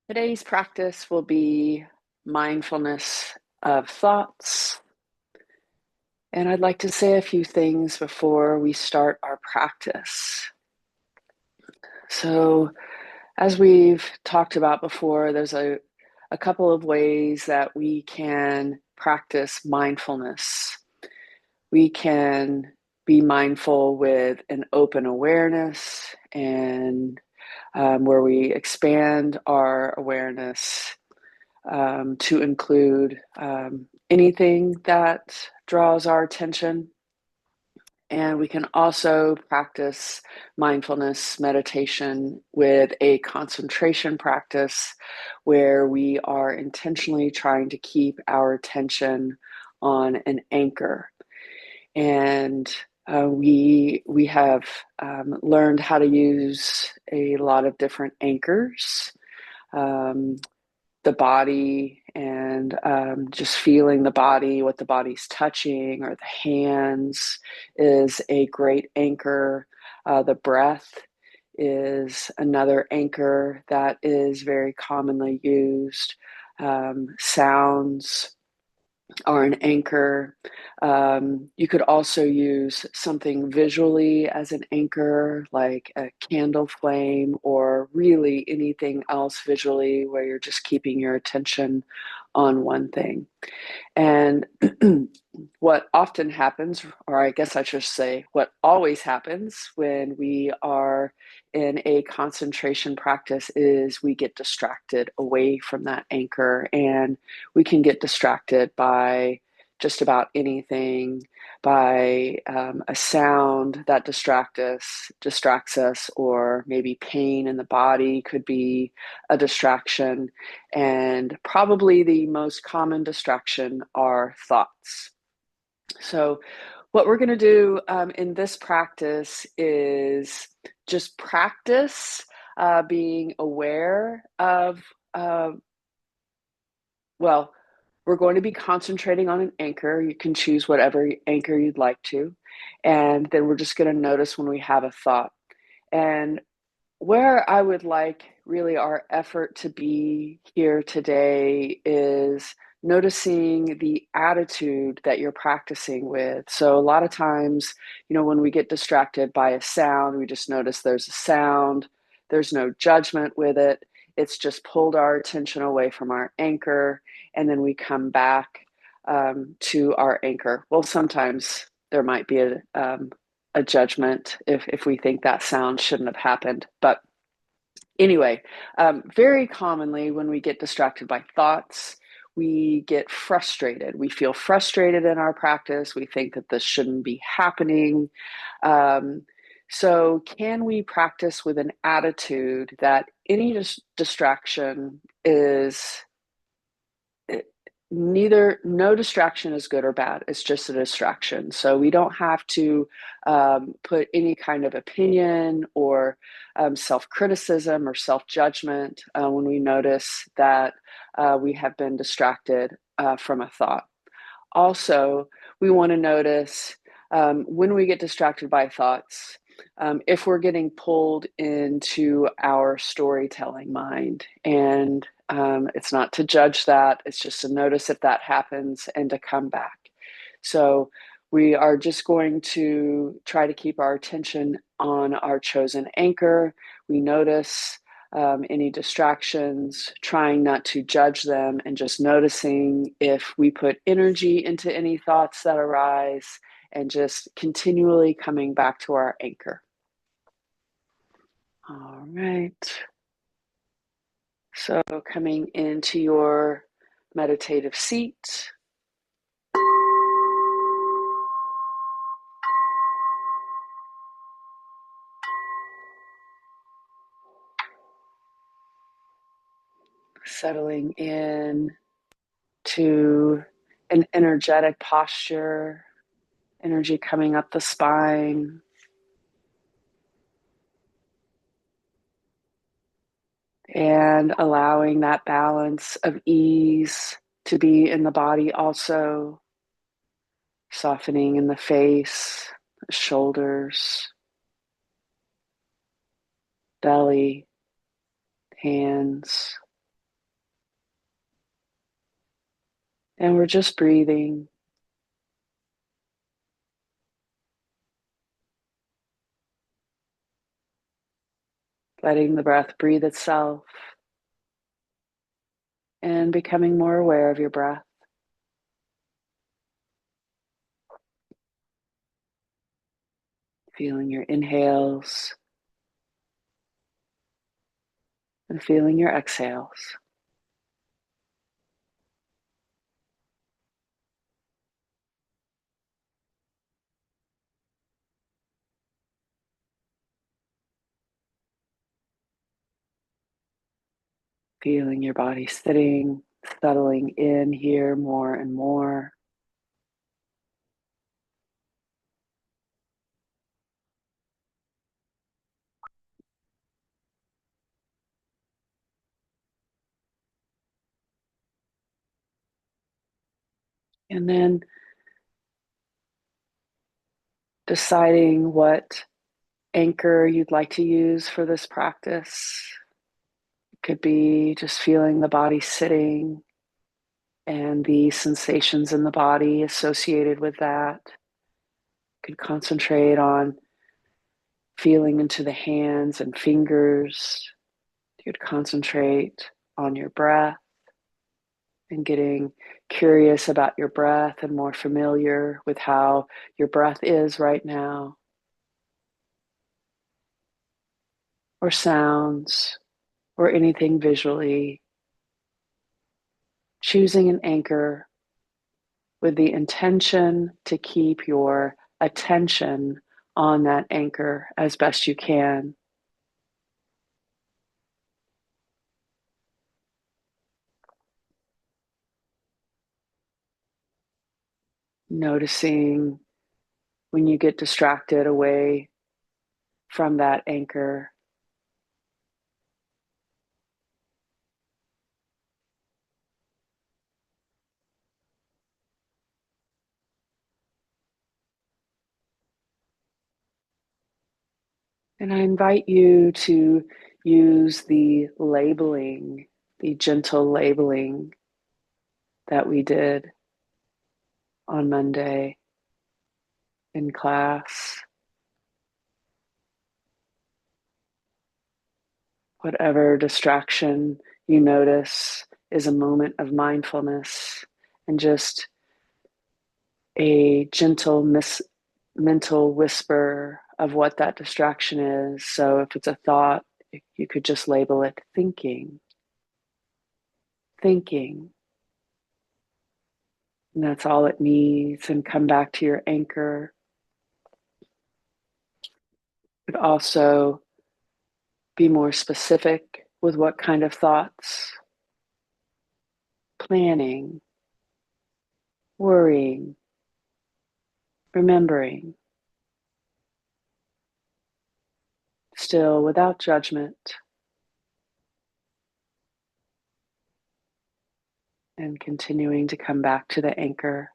Today's practice will be mindfulness of thoughts. And I'd like to say a few things before we start our practice. So, as we've talked about before, there's a couple of ways that we can practice mindfulness. We can be mindful with an open awareness and where we expand our awareness to include anything that draws our attention. And we can also practice mindfulness meditation with a concentration practice where we are intentionally trying to keep our attention on an anchor. And we have learned how to use a lot of different anchors. Um, the body and just feeling the body, what the body's touching, or the hands is a great anchor. The breath is another anchor that is very commonly used. Sounds are an anchor. You could also use something visually as an anchor, like a candle flame, or really anything else visually where you're just keeping your attention on one thing. And what often happens, or I guess I should say, what always happens when we are in a concentration practice is we get distracted away from that anchor, and we can get distracted by just about anything, by a sound that distracts us, or maybe pain in the body could be a distraction. And probably the most common distraction are thoughts. So, what we're going to do in this practice is just practice being aware of, uh, well, we're going to be concentrating on an anchor. You can choose whatever anchor you'd like to. And then we're just going to notice when we have a thought. And where I would like really our effort to be here today is noticing the attitude that you're practicing with. So, a lot of times, when we get distracted by a sound, we just notice there's a sound, there's no judgment with it. It's just pulled our attention away from our anchor, and then we come back to our anchor. Well, sometimes there might be a judgment if we think that sound shouldn't have happened. But anyway, very commonly when we get distracted by thoughts, we get frustrated. We feel frustrated in our practice. We think that this shouldn't be happening. Um, so, can we practice with an attitude that any distraction is no distraction is good or bad, it's just a distraction. So we don't have to put any kind of opinion or self-criticism or self-judgment when we notice that we have been distracted from a thought. Also, we want to notice when we get distracted by thoughts, if we're getting pulled into our storytelling mind. And it's not to judge that, it's just to notice if that happens and to come back. So we are just going to try to keep our attention on our chosen anchor. We notice any distractions, trying not to judge them, and just noticing if we put energy into any thoughts that arise, and just continually coming back to our anchor. All right. So coming into your meditative seat. Settling in to an energetic posture, energy coming up the spine. And allowing that balance of ease to be in the body also, softening in the face, shoulders, belly, hands. And we're just breathing, letting the breath breathe itself and becoming more aware of your breath, feeling your inhales and feeling your exhales. Feeling your body sitting, settling in here more and more. And then deciding what anchor you'd like to use for this practice. It could be just feeling the body sitting and the sensations in the body associated with that. You could concentrate on feeling into the hands and fingers. You could concentrate on your breath and getting curious about your breath and more familiar with how your breath is right now, or sounds, or anything visually. Choosing an anchor with the intention to keep your attention on that anchor as best you can. Noticing when you get distracted away from that anchor. And I invite you to use the gentle labeling that we did on Monday in class. Whatever distraction you notice is a moment of mindfulness and just a gentle mental whisper of what that distraction is. So if it's a thought, you could just label it thinking, thinking. And that's all it needs. And come back to your anchor. But also be more specific with what kind of thoughts, planning, worrying, remembering, still without judgment, and continuing to come back to the anchor.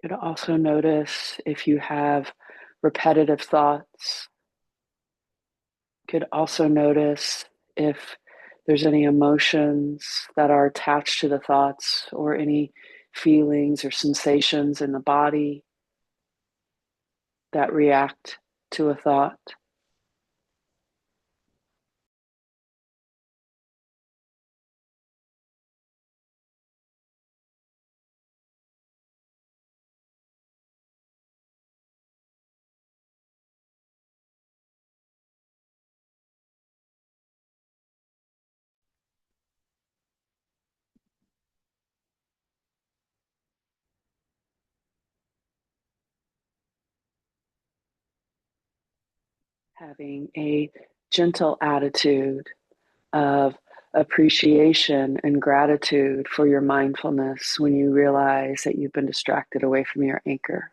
You could also notice if you have repetitive thoughts. You could also notice if there's any emotions that are attached to the thoughts or any feelings or sensations in the body that react to a thought. having a gentle attitude of appreciation and gratitude for your mindfulness when you realize that you've been distracted away from your anchor.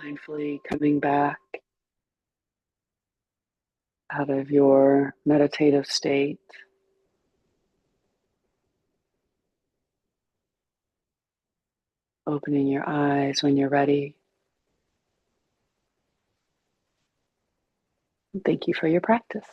Mindfully coming back out of your meditative state, opening your eyes when you're ready. Thank you for your practice.